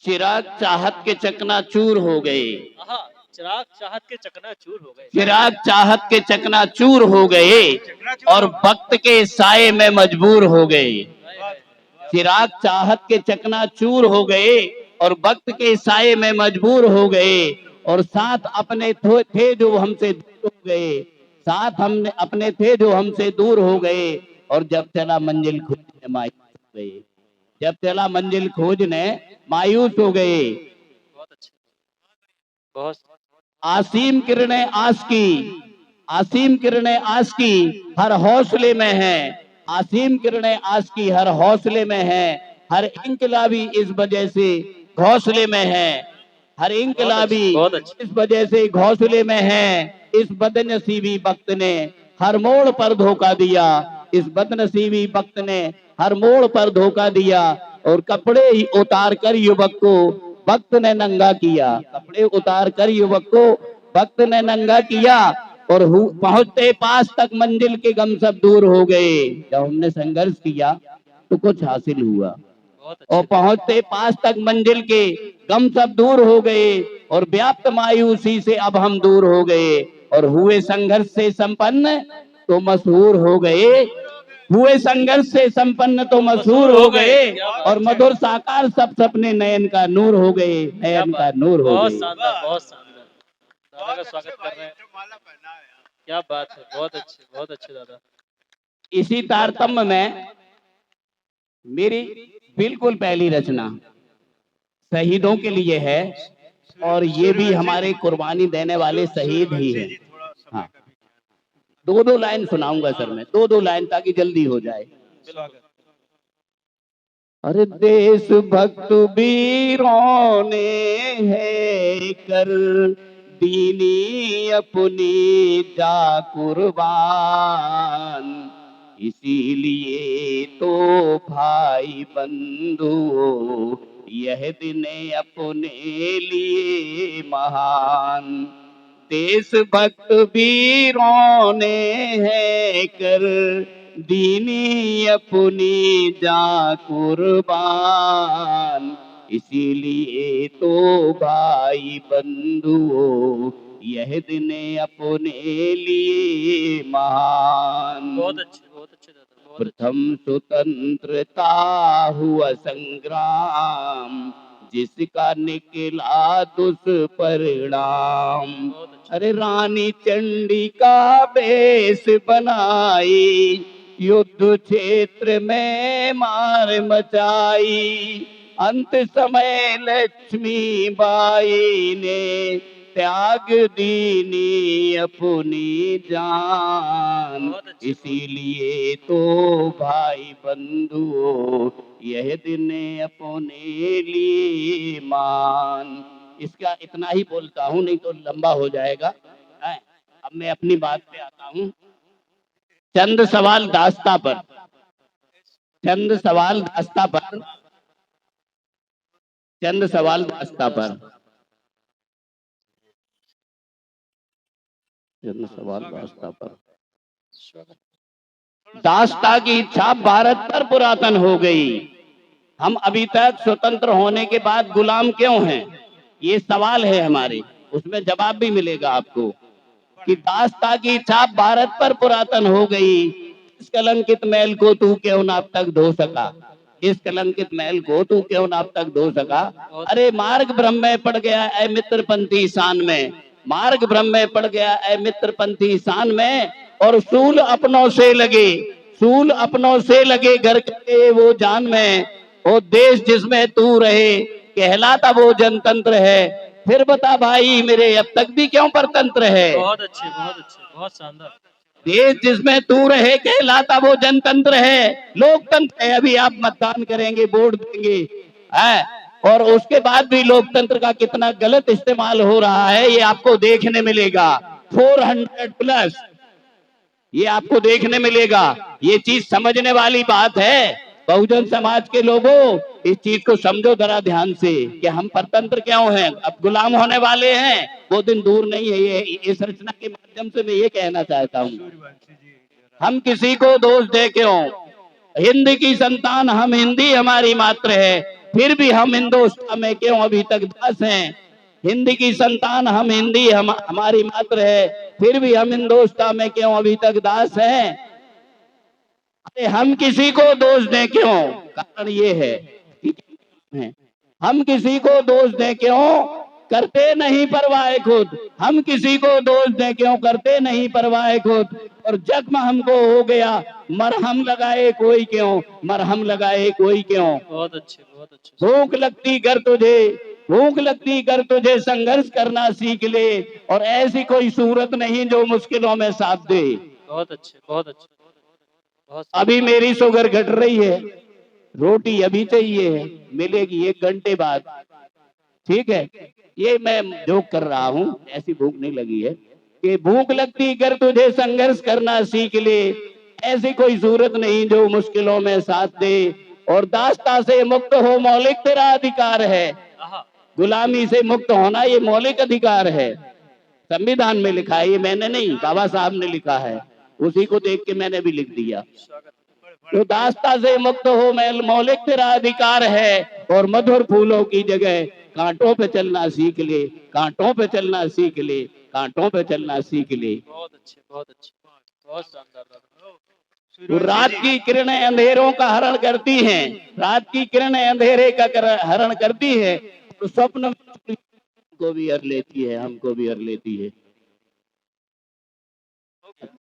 चिराग चाहत के चकनाचूर हो गए। चिराग चाहत के चकनाचूर हो गए। चिराग चाहत के चकनाचूर हो गए और वक्त के साए में मजबूर हो गए। चिराग चाहत के चकनाचूर हो गए और वक्त के साए में मजबूर हो गए। और साथ अपने थे जो हमसे दूर हो गए। साथ हमने अपने थे जो हमसे दूर हो गए। और जब चला मंजिल खोजने मायूस हो गए। जब चला मंजिल खोजने मायूस हो गए। बहुत अच्छे, बहुत। आसीम किरणें आस की, आसीम किरणें आस की हर हौसले में है। आसीम किरणें आस की हर हौसले में है। हर इंकलाबी इस वजह से घोंसले में है। हर इंकलाबी इस वजह से घोंसले में है। इस बदनसीबी वक्त ने हर मोड़ पर धोखा दिया। इस बदनसीबी वक्त ने हर मोड़ पर धोखा दिया। और कपड़े ही उतार कर युवक को वक्त ने नंगा किया। कपड़े उतार कर युवक को वक्त ने नंगा किया। और पहुंचते पास तक मंजिल के गम सब दूर हो गए। जब हमने संघर्ष किया तो कुछ हासिल हुआ। और पहुंचते पास तक मंजिल के गम सब दूर हो गए। और व्याप्त मायूसी से अब हम दूर हो गए। और हुए संघर्ष से संपन्न तो मशहूर हो गए। हुए संघर्ष से संपन्न तो मशहूर हो गए। और मधुर साकार सब सपने नयन का नूर हो गए। नयन का नूर हो गए। बहुत शानदार, बहुत शानदार। दादा का स्वागत कर रहे हैं। क्या बात है, बहुत अच्छे, बहुत अच्छे दादा। इसी तारतम्य में मेरी बिल्कुल पहली रचना शहीदों के लिए है। और ये भी हमारे कुर्बानी देने वाले शहीद ही है। हाँ, दो लाइन सुनाऊंगा सर मैं, दो लाइन ताकि जल्दी हो जाए। अरे देश भक्त वीरों ने है कर दीनी अपनी जा कुर्बान। इसीलिए तो भाई बंधु यह दिन अपने लिए महान। देश भक्त वीरों ने है कर दीनी अपनी जा कुर्बान। इसीलिए तो भाई बंधुओं यह दिन अपने लिए महान। बहुत अच्छे, बहुत अच्छे दादा। प्रथम स्वतंत्रता हुआ संग्राम जिसका निकला दुष्परिणाम। अरे रानी चंडिका बेस बनाई युद्ध क्षेत्र में मार मचाई। अंत समय लक्ष्मी बाई ने त्याग दीनी अपनी जान। इसीलिए तो भाई बंधुओं यह दिन अपने लिए मान। इसका इतना ही बोलता हूं, नहीं तो लंबा हो जाएगा। अब मैं अपनी बात पे आता हूं। चंद सवाल दास्ता पर, चंद सवाल दास्ता पर, चंद सवाल दास्ता पर, चंद सवाल दास्ता पर। दास्ता की छाप भारत पर पुरातन हो गई। हम अभी तक स्वतंत्र होने के बाद गुलाम क्यों हैं? ये सवाल है हमारे, उसमें जवाब भी मिलेगा आपको कि दास्ता की छाप भारत पर पुरातन हो गई। इस कलंकित मैल को तू क्यों ना अब तक धो सका? इस कलंकित मैल को तू क्यों ना अब तक धो सका? अरे मार्ग भ्रम में पड़ गया ऐ मित्रपंथी शान में। मार्ग भ्रम में पड़ गया ऐ मित्रपंथी शान में। और सूल अपनों से लगे, सूल अपनों से लगे घर के वो जान में। वो देश जिसमें तू रहे कहलाता वो जनतंत्र है। फिर बता भाई मेरे अब तक भी क्यों परतंत्र है? बहुत अच्छे, बहुत अच्छे, बहुत शानदार। देश जिसमें तू रहे कहलाता वो जनतंत्र है, लोकतंत्र है। अभी आप मतदान करेंगे, वोट देंगे है, और उसके बाद भी लोकतंत्र का कितना गलत इस्तेमाल हो रहा है ये आपको देखने मिलेगा। 400+ ये आपको देखने मिलेगा। ये चीज समझने वाली बात है। बहुजन समाज के लोगों, इस चीज को समझो जरा ध्यान से कि हम परतंत्र क्यों हैं, अब गुलाम होने वाले हैं। वो दिन दूर नहीं है। ये इस रचना के माध्यम से मैं ये कहना चाहता हूँ, हम किसी को दोष दे क्यों? हिंद की संतान हम, हिंदी हमारी मात्र है। फिर भी हम हिंदुस्तान में क्यों अभी तक दास हैं। हिंदी की संतान हम, हिंदी हमारी मात्र है, फिर भी हम हिंदुस्तान में क्यों अभी तक दास हैं। अरे हम किसी को दोष दें क्यों, कारण ये है हम किसी को दोष दें क्यों, करते नहीं परवाह खुद। हम किसी को दोष दें क्यों, करते नहीं परवाह खुद। और जख्म हमको हो गया, मरहम लगाए कोई क्यों, मरहम लगाए कोई क्यों। बहुत अच्छे, बहुत अच्छे। भूख लगती कर तुझे, भूख लगती कर तुझे, संघर्ष करना सीख ले। और ऐसी कोई सूरत नहीं जो मुश्किलों में साथ दे। बहुत अच्छे, बहुत अच्छे, बहुत अभी मेरी शुगर घट रही है, रोटी अभी चाहिए है, मिलेगी 1 घंटे बाद। ठीक है, ये मैं जोक कर रहा हूँ, ऐसी भूख नहीं लगी है कि भूख लगती कर तुझे, संघर्ष करना सीख ले। ऐसी कोई सूरत नहीं जो मुश्किलों में साथ दे। और दास्ता से मुक्त हो मौलिक तेरा अधिकार है। गुलामी से मुक्त होना ये मौलिक अधिकार है, संविधान में लिखा है, ये मैंने नहीं, बाबा साहब ने लिखा है, उसी को देख के मैंने भी लिख दिया। तो दास्ता से मुक्त हो मौलिक तेरा अधिकार है। और मधुर फूलों की जगह कांटों पे चलना सीख ले, कांटों पे चलना सीख ले, कांटों पे चलना सीख ले। बहुत अच्छे, बहुत अच्छे, बहुत शानदार। तो रात की किरणें अंधेरों का हरण करती हैं, रात की किरणें अंधेरे का हरण करती है। तो स्वप्न को भी हर लेती है, हमको भी हर लेती है।